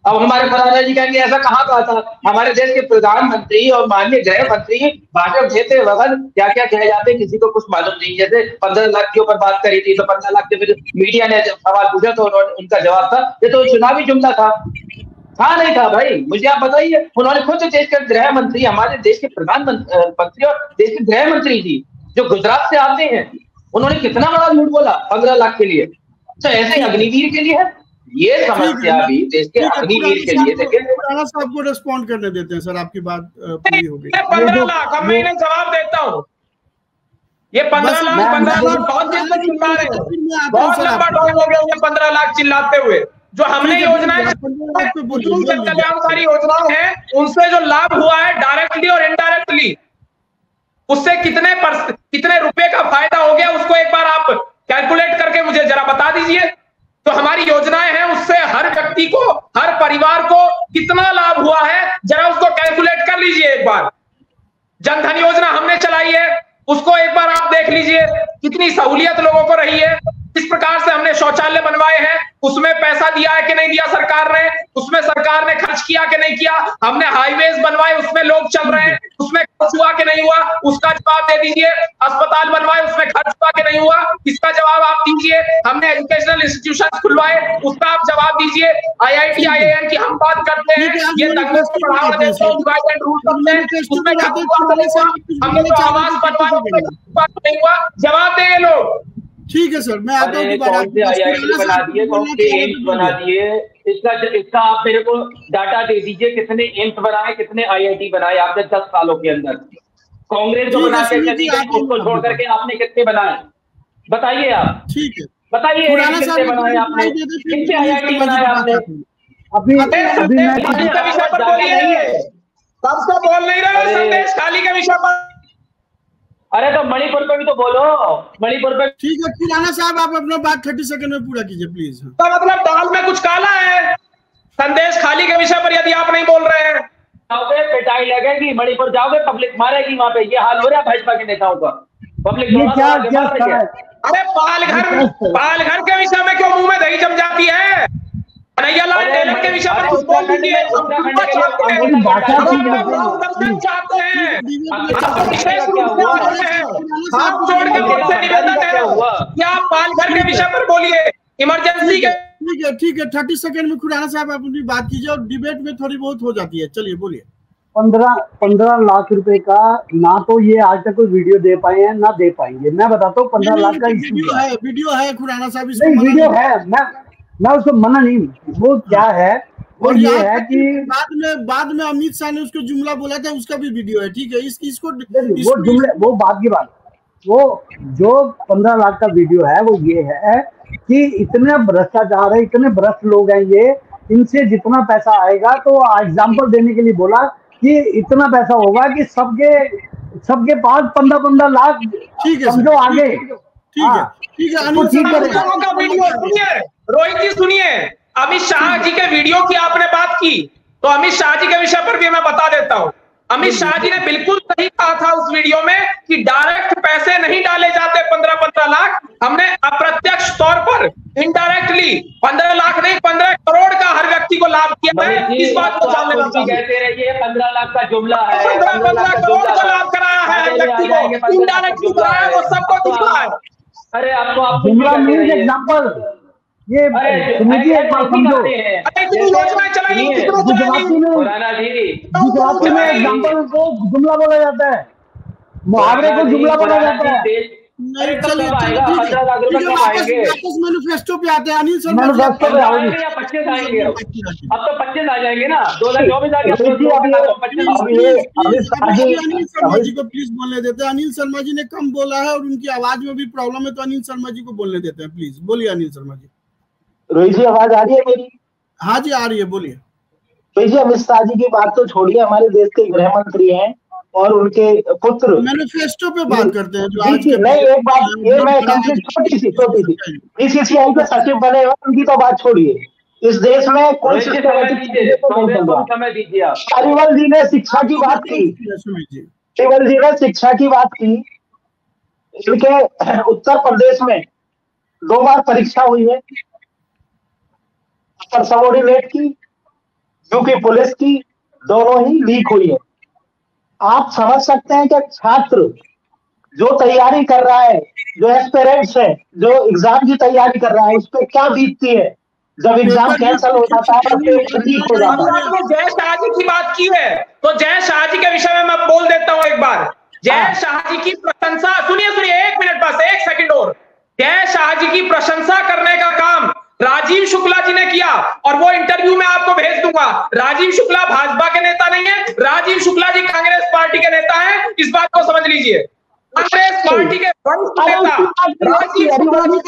अब हमारे प्रधानमंत्री जी कहेंगे ऐसा कहाँ कहा था? हमारे देश के प्रधानमंत्री और माननीय गृह मंत्री भाषण देते वक्त क्या क्या कहे जाते हैं किसी को कुछ मालूम नहीं। जैसे 15 लाख के ऊपर बात करी थी, तो 15 लाख के फिर मीडिया ने सवाल पूछा तो उनका जवाब था ये तो चुनावी जुमला था नहीं था भाई? मुझे आप बताइए। उन्होंने खुद देश के गृह मंत्री, हमारे देश के प्रधानमंत्री और देश के गृह मंत्री जी जो गुजरात से आते हैं, उन्होंने कितना बड़ा झूठ बोला 15 लाख के लिए। तो ऐसे अग्निवीर के लिए है ये समस्या भी देश के अग्निवीर के लिए। देखिए खुराना साहब को रिस्पॉन्ड करने देते हैं सर, आपकी बात पूरी हो गई। 15 लाख, अब मैं इन्हें जवाब देता हूँ। ये 15 लाख बहुत देर तक चिल्ला रहे हैं, बहुत लंबा टाइम हो गया ये 15 लाख चिल्लाते हुए। जो हमने योजनाएं, कल्याणकारी योजनाएं हैं, उनसे जो लाभ हुआ है डायरेक्टली और इनडायरेक्टली, उससे कितने रुपए का फायदा हो गया उसको एक बार आप मुझे जरा बता दीजिए। तो हमारी योजनाएं हैं, उससे हर व्यक्ति को, हर परिवार को कितना लाभ हुआ है, जरा उसको कैलकुलेट कर लीजिए एक बार। जनधन योजना हमने चलाई है, उसको एक बार आप देख लीजिए, कितनी सहूलियत लोगों को रही है। किस प्रकार से हमने शौचालय बनवाए हैं, उसमें पैसा दिया है कि नहीं दिया सरकार ने, उसमें सरकार ने खर्च किया कि नहीं किया। हमने हाईवेज बनवाए, उसमें लोग चल रहे हैं, उसमें खर्च हुआ कि नहीं हुआ, उसका जवाब दे दीजिए। अस्पताल बनवाए, उसमें खर्च हुआ कि नहीं हुआ, इसका जवाब आप दीजिए। हमने एजुकेशनल इंस्टीट्यूशन खुलवाए, उसका आप जवाब दीजिए। IIT IIM की हम बात करते हैं, ये दंगों को बढ़ावा देते हैं, डिवाइड एंड रूल करते हैं, उसमें खर्च हुआ कि नहीं हुआ। हमने तो आवास बनवाए, उसमें खर्च हुआ कि नहीं हुआ, जवाब दें ये लोग। ठीक है सर, मैं आता हूँ IIT बना दिए, कौन से एम्स बना दिए, इसका आप मेरे को डाटा दे दीजिए, कितने एम्स बनाए, कितने IIT बनाए आपने 10 सालों के अंदर। कांग्रेस को बना के चली गई, उसको छोड़ करके आपने कितने बनाए बताइए आप। ठीक है, बताइए कितने बनाए आपने, कितने IIT बनाए आपने। अभी मैं विषय पर बोलिए, सबको बोल नहीं रहे संदेश खाली के विषय पर। अरे तो मणिपुर पे भी तो बोलो, मणिपुर पे। ठीक है खुराना साहब, आप अपना बात 30 सेकंड में पूरा कीजिए प्लीज। तो मतलब दाल में कुछ काला है। संदेश खाली के विषय पर यदि आप नहीं बोल रहे हैं, जाओगे पिटाई लगेगी, मणिपुर जाओगे पब्लिक मारेगी वहां पे। ये हाल हो रहा है भाजपा के नेताओं का, पब्लिक क्या अरे पालघर के विषय में क्यों मुंह में दही जम जाती है। कन्हैया लाल टेलर के विषय पर कुछ बोल दीजिए। चाहते हैं विशेष रूप से हाथ जोड़ के मुझसे निवेदन है कि आप पालघर के विषय पर बोलिए, इमरजेंसी के। ठीक है 30 सेकंड में खुराना साहब आप अपनी बात कीजिए, और डिबेट में थोड़ी बहुत हो जाती है। चलिए बोलिए। 15 लाख रुपए का ना तो ये आज तक कोई वीडियो दे पाए हैं ना दे पाएंगे। मैं बताता हूँ 15 लाख का वीडियो है खुराना साहब, वीडियो है, मैं उसको मना नहीं। वो क्या है, और ये है कि बाद में अमित शाह ने उसको जुमला बोला था, उसका भी वीडियो है। ठीक है, इसको वो जुमले, वो बात की बात। वो जो 15 लाख का वीडियो है वो ये है कि इतने भ्रष्टाचार है, इतने भ्रष्ट लोग हैं ये, इनसे जितना पैसा आएगा, तो एग्जाम्पल देने के लिए बोला कि इतना पैसा होगा कि सबके पास 15 लाख समझो आगे। ठीक है सुनिए रोहित जी, सुनिए। अमित शाह जी के वीडियो की आपने बात की, तो अमित शाह जी के विषय पर भी मैं बता देता हूं। अमित शाह जी ने बिल्कुल सही कहा था उस वीडियो में कि डायरेक्ट पैसे नहीं डाले जाते 15 लाख। हमने अप्रत्यक्ष तौर पर इनडायरेक्टली 15 लाख नहीं 15 करोड़ का हर व्यक्ति को लाभ किया है। इस बात को जानने कहते रहिए 15 लाख का जुमला है, 15 करोड़ का लाभ कराया है हर व्यक्ति को, इनडायरेक्टली कराया, वो सबको दिख रहा है। अरे आपको जुमला मीन्स एग्जांपल, ये समझिए एक बात समझो। गुजराती में एग्जांपल को जुमला बोला जाता है, मुहावरे को जुमला बोला जाता है। मैनिफेस्टो पे आते हैं अनिल सर, मैनिफेस्टो पे आएंगे या 25 आएंगे। अब तो 25 आ जाएंगे ना, 2024 आ गया। अनिल शर्मा जी को प्लीज बोलने देते हैं। अनिल शर्मा जी ने कम बोला है और उनकी आवाज में भी प्रॉब्लम है, तो अनिल शर्मा जी को बोलने देते हैं प्लीज। बोलिए अनिल शर्मा जी। रोहित जी आवाज आ रही है मेरी? हाँ जी आ रही है, बोलिए। रोहित जी, अमित शाह जी की बात तो छोड़िए, हमारे देश के गृह मंत्री हैं और उनके पुत्र मैनिफेस्टो पे बात करते हैं जो आज के। नहीं, एक बात ये मैं छोटी सी BCCI के सचिव बने हुए, उनकी तो बात छोड़िए। इस देश में कोई समय दीजिए। केजरीवाल जी ने शिक्षा की बात की, केजरीवाल जी ने शिक्षा की बात की। इनके उत्तर प्रदेश में 2 बार परीक्षा हुई है, सबऑर्डिनेट की, यूपी पुलिस की, दोनों ही लीक हुई है। आप समझ सकते हैं कि छात्र जो तैयारी कर रहा है, जो एस्पिरेंट्स है, जो एग्जाम की तैयारी कर रहा है, उस पर क्या बीतती है जब एग्जाम कैंसिल हो जाता है, लीक हो जाता है। जय शाह जी की बात की है, तो जय शाह जी के विषय में मैं बोल देता हूं एक बार। जय शाह जी की प्रशंसा, सुनिए 1 मिनट बस, 1 सेकंड और। जय शाह जी की प्रशंसा करने का काम राजीव शुक्ला जी ने किया, और वो इंटरव्यू में आपको भेज दूंगा। राजीव शुक्ला भाजपा के नेता नहीं है, राजीव शुक्ला जी कांग्रेस पार्टी के नेता हैं, इस बात को समझ लीजिए। कांग्रेस पार्टी के वरिष्ठ नेता राजीव शुक्ला जी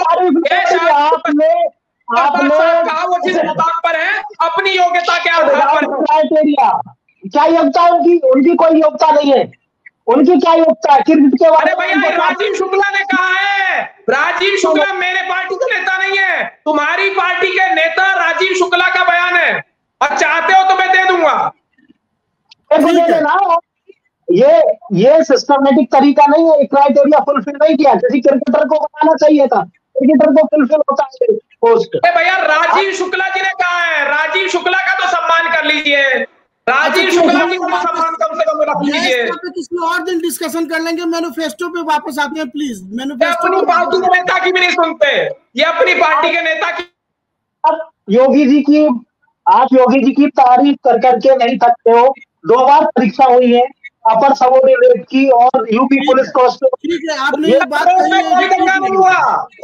कहा वो जिस मुकाम पर है अपनी योग्यता के आधार पर। क्या योग्यता उनकी कोई योग्यता नहीं है। उनकी क्या योग्यता है क्रिकेट के बारे में? राजीव शुक्ला ने कहा है, राजीव शुक्ला मेरे पार्टी के नेता ये सिस्टमेटिक तरीका नहीं है, क्राइटेरिया फुलफिल नहीं किया। किसी क्रिकेटर को बनाना चाहिए था, क्रिकेटर को फुलफिल होता है पोस्ट। भैया राजीव शुक्ला जी ने कहा है, राजीव शुक्ला का तो सम्मान कर लीजिए, राजीव शुक्ला जी का सम्मान कम से कम रख लीजिए। किसी और दिन डिस्कशन कर लेंगे, मैनिफेस्टो पे वापस आते हैं प्लीज। मैनिफेस्टो अपनी पार्टी के नेता की भी नहीं सुनते, ये अपनी पार्टी के नेता की। योगी जी की, आप योगी जी की तारीफ कर करके नहीं थकते हो। 2 बार परीक्षा हुई है, अपर सबऑर्डिनेट की और यूपी पुलिस कांस्टेबल। ठीक है, आपने ये बात कोई दंगा नहीं हुआ,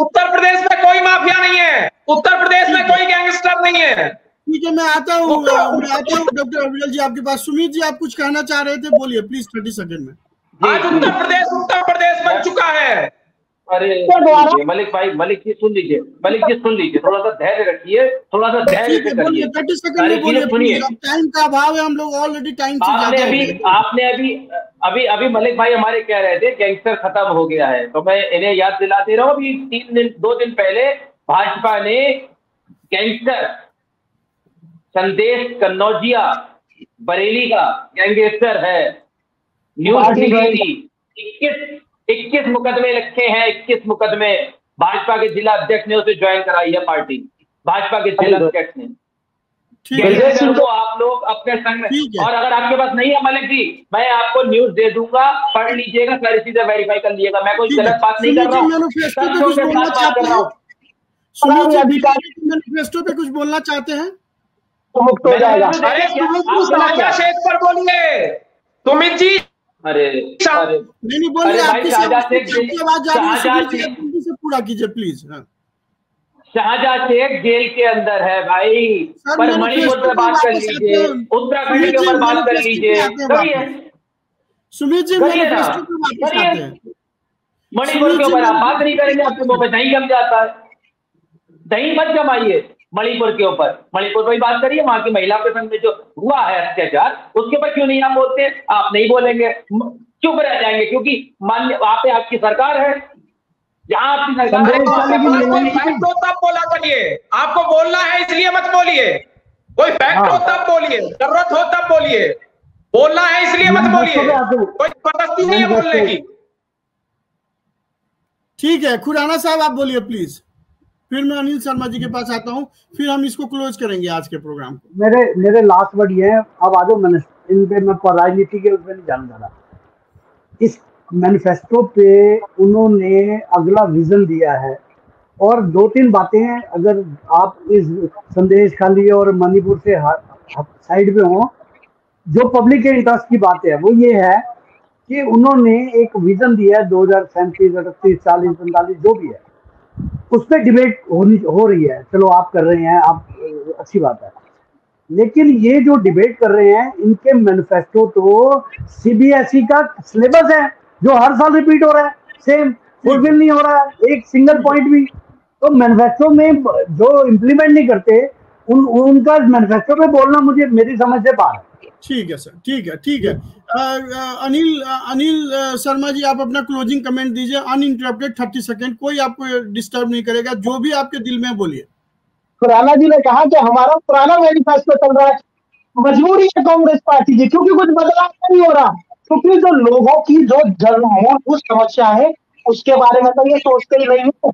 उत्तर प्रदेश में कोई माफिया नहीं है, उत्तर प्रदेश में कोई गैंगस्टर नहीं है। ठीक है, मैं आता हूँ डॉक्टर अविरल जी आपके पास। सुमित जी आप कुछ कहना चाह रहे थे, बोलिए प्लीज 30 सेकंड में। आज उत्तर प्रदेश बन चुका है। अरे मलिक भाई, मलिक जी सुन लीजिए, मलिक जी सुन लीजिए, थोड़ा सा धैर्य रखिए, थोड़ा सा धैर्य से करिए। 30 सेकंड में बोलिए प्लीज, टाइम का अभाव है, हम लोग ऑलरेडी टाइम से आपने अभी मलिक भाई हमारे कह रहे थे गैंगस्टर खत्म हो गया है, तो मैं इन्हें याद दिला दे रहा हूँ। अभी 2 दिन पहले भाजपा ने गैंगस्टर संदेश कन्नौजिया बरेली का गैंगस्टर है, न्यूज मिली थी। 21 मुकदमे लिखे हैं, 21 मुकदमे। भाजपा के जिला अध्यक्ष ने उसे ज्वाइन कराई है पार्टी, भाजपा के जिला अध्यक्ष ने। तो आप लोग अपने संग में, और अगर आपके पास नहीं है मलिक जी, मैं आपको न्यूज दे दूंगा, पढ़ लीजिएगा, सारी चीजें वेरीफाई कर लीजिएगा। मैं कोई गलत बात नहीं कर रहा हूँ, मैनिफेस्टो पे कुछ बोलना चाहते हैं तो मुक्त हो जाएगा। अरे साझा शेख पर बोलिए सुमित जी। अरे नहीं बोलिए, आपकी आवाज से पूरा कीजिए प्लीज। शाहजहां शेख जेल के अंदर है भाई, पर मणिपुर पर बात कर लीजिए, उत्तराखंड के ऊपर बात कर लीजिए। सुमित जी मैनिफेस्टो पे वापस आते हैं। मणिपुर के ऊपर आप बात नहीं करेंगे, आपके मुंह पे दही जम जाता है। दही मत जमाइए मणिपुर के ऊपर, मणिपुर पर ही बात करिए। वहां की महिला के संग में जो हुआ है अत्याचार, उसके ऊपर क्यों नहीं आप बोलते? आप नहीं बोलेंगे, चुप रह जाएंगे, क्योंकि मान्य वहां पे आपकी सरकार है, जहां आपकी सरकार है। तो तब बोला करिए, आपको बोलना है इसलिए मत बोलिए, कोई फैक्ट हो तब बोलिए, जरूरत हो तब बोलिए, बोलना है इसलिए मत बोलिए, कोई जबरदस्ती नहीं है बोलने की। ठीक है, खुराना साहब आप बोलिए प्लीज, फिर मैं अनिल शर्मा जी के पास आता हूँ, फिर हम इसको क्लोज करेंगे आज के प्रोग्राम को। मेरे लास्ट वर्ड ये है, अब आ जाओ मैंने इन पे, मैं राजनीति के उसमें नहीं जानने वाला। इस मैनिफेस्टो पे उन्होंने अगला विजन दिया है, और 2-3 बातें हैं, अगर आप इस संदेश खाली और मणिपुर से साइड पे हो, जो पब्लिक के इंटरेस्ट की बात है वो ये है कि उन्होंने एक विजन दिया है 2037, 38, 40, 45 जो भी है, उस पर डिबेट हो रही है। चलो आप कर रहे हैं, आप अच्छी बात है, लेकिन ये जो डिबेट कर रहे हैं, इनके मैनिफेस्टो तो सीबीएसई का सिलेबस है जो हर साल रिपीट हो रहा है, सेम फुलफिल नहीं हो रहा है एक सिंगल पॉइंट भी। तो मैनिफेस्टो में जो इम्प्लीमेंट नहीं करते, उनका मैनिफेस्टो पे बोलना मुझे मेरी समझ से बाहर है। ठीक है सर, ठीक है। अनिल शर्मा जी आप अपना क्लोजिंग कमेंट दीजिए, अनइंटरप्टेड 30 सेकंड, कोई आपको डिस्टर्ब नहीं करेगा, जो भी आपके दिल में बोलिए। खुराना जी ने कहा कि हमारा पुराना मैनिफेस्टो चल रहा है, मजबूरी है कांग्रेस पार्टी की, क्योंकि कुछ बदलाव नहीं हो रहा, क्योंकि जो लोगों की जो मूलभूत समस्या है उसके बारे में तो ये सोचते ही नहीं है।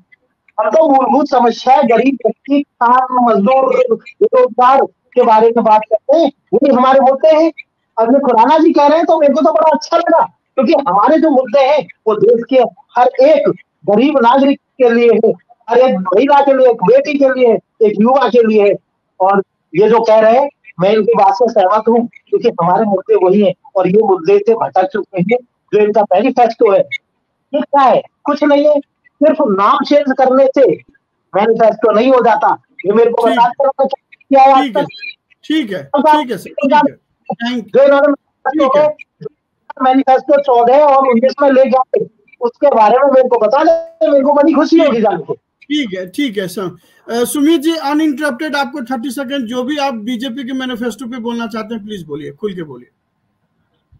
हम तो मूलभूत समस्या है, गरीब व्यक्ति, किसान, मजदूर, बेरोजगार के बारे में बात करते हैं, वही हमारे मुद्दे हैं। अगर खुराना जी कह रहे हैं तो मेरे को तो बड़ा अच्छा लगा, क्योंकि हमारे जो मुद्दे हैं वो देश के हर एक गरीब नागरिक के लिए है, हर एक महिला के लिए, एक बेटी के लिए, एक युवा के लिए। और ये जो कह रहे हैं, मैं इनकी बात से सहमत हूँ, क्योंकि हमारे मुद्दे वही हैं, और ये मुद्दे से भटक चुके हैं। जो इनका मैनिफेस्टो है ये क्या है? कुछ नहीं है, सिर्फ नाम चेंज करने से मैनिफेस्टो नहीं हो जाता। ये मेरे को बताते क्या है। ठीक है सर, जो इन्होंने मैनिफेस्टो 14 और 19 में ले जाते, उसके बारे में मेरे को बता दें, मेरे को बड़ी खुशी होगी जान के। ठीक है सर। सुमित जी अनइंटरप्टेड, आपको 30 सेकंड, जो भी आप बीजेपी के मैनिफेस्टो पे बोलना चाहते हैं प्लीज बोलिए, खुल के बोलिए।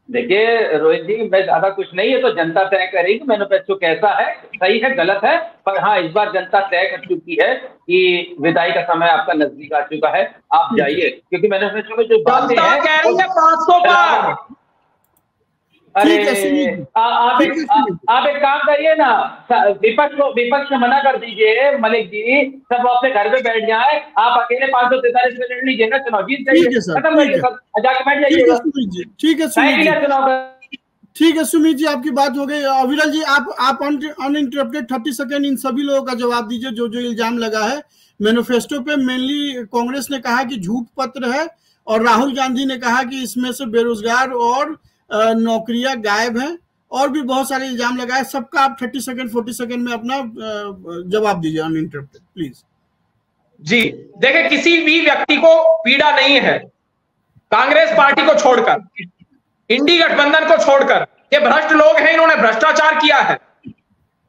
देखिए रोहित जी, मैं ज्यादा कुछ नहीं है तो जनता तय करेगी मैनिफेस्टो कैसा है, सही है गलत है। पर हाँ, इस बार जनता तय कर चुकी है कि विदाई का समय आपका नजदीक आ चुका है, आप जाइए, क्योंकि मैनिफेस्टो में जो बातें हैं 500 पार ठीक है सुमित जी, आप ठीक है सुमित जी। एक काम करिए ना, विपक्ष से मना कर दीजिए मलिक जी, सब अपने घर पे बैठ जाए, आप अकेले 543 मिनट लीजिए ना, चुनाव जीत ठीक है जाइए, सर, खत्म ठीक करिए, है, सब जाके बैठ ठीक है जाइएगा। सुमित जी, ठीक है है सुमित कि जी, नहीं चुनाव का? ठीक है सुमित जी, आपकी बात हो गई। अविरल जी आप अनइंटरप्टेड 30 सेकेंड इन सभी लोगों का जवाब दीजिए जो जो इल्जाम लगा है मैनिफेस्टो पे। मेनली कांग्रेस ने कहा कि झूठ पत्र है और राहुल गांधी ने कहा कि इसमें से बेरोजगार और नौकरियां गायब हैं, और भी बहुत सारे इल्जाम लगाए। सबका आप 30 सेकेंड 40 सेकेंड में अपना जवाब दीजिए अनइंटरप्टेड प्लीज। जी देखिए, किसी भी व्यक्ति को पीड़ा नहीं है कांग्रेस पार्टी को छोड़कर, इंडी गठबंधन को छोड़कर। ये भ्रष्ट लोग हैं, इन्होंने भ्रष्टाचार किया है,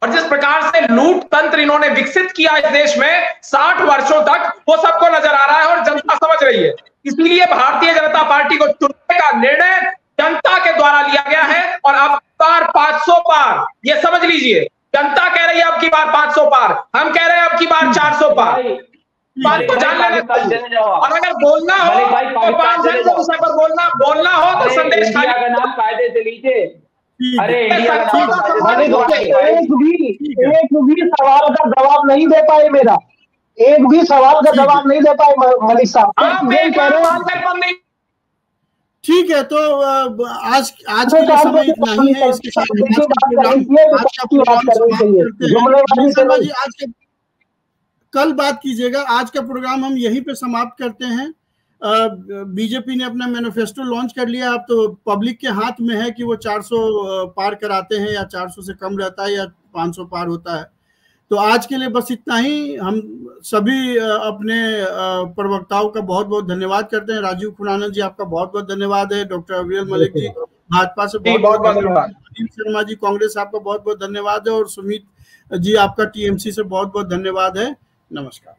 और जिस प्रकार से लूट तंत्र इन्होंने विकसित किया इस देश में 60 वर्षों तक, वो सबको नजर आ रहा है और जनता समझ रही है। इसलिए भारतीय जनता पार्टी को चुनने का निर्णय जनता के द्वारा लिया गया है, और अब बार 500 पार, ये समझ लीजिए। जनता कह रही है अब की बार 500 पार, हम कह रहे हैं अब की बार 400 पार। बात को जान लेना चाहिए, और अगर बोलना हो तो 5 जन के विषय पर बोलना हो तो संदेश इंडिया का नाम कायदे से लीजिए। अरे इंडिया का ठीक है, एक भी सवाल का जवाब नहीं दे पाए मेरा, एक भी सवाल का जवाब नहीं दे पाए मलिक साहब। आप एक बार ठीक है, तो आज के लिए समय इतना ही है। इसके साथ आज के कल बात कीजिएगा। आज का प्रोग्राम हम यहीं पे समाप्त करते हैं। बीजेपी ने अपना मैनिफेस्टो लॉन्च कर लिया। अब तो पब्लिक के हाथ में है कि वो 400 पार कराते हैं या 400 से कम रहता है या 500 पार होता है। तो आज के लिए बस इतना ही। हम सभी अपने प्रवक्ताओं का बहुत बहुत धन्यवाद करते हैं। राजीव खुराना जी आपका बहुत बहुत धन्यवाद है। डॉक्टर अविरल मलिक जी भाजपा से बहुत बहुत धन्यवाद। अनिल शर्मा जी कांग्रेस आपका बहुत बहुत धन्यवाद है, और सुमित जी आपका टीएमसी से बहुत बहुत धन्यवाद है। नमस्कार।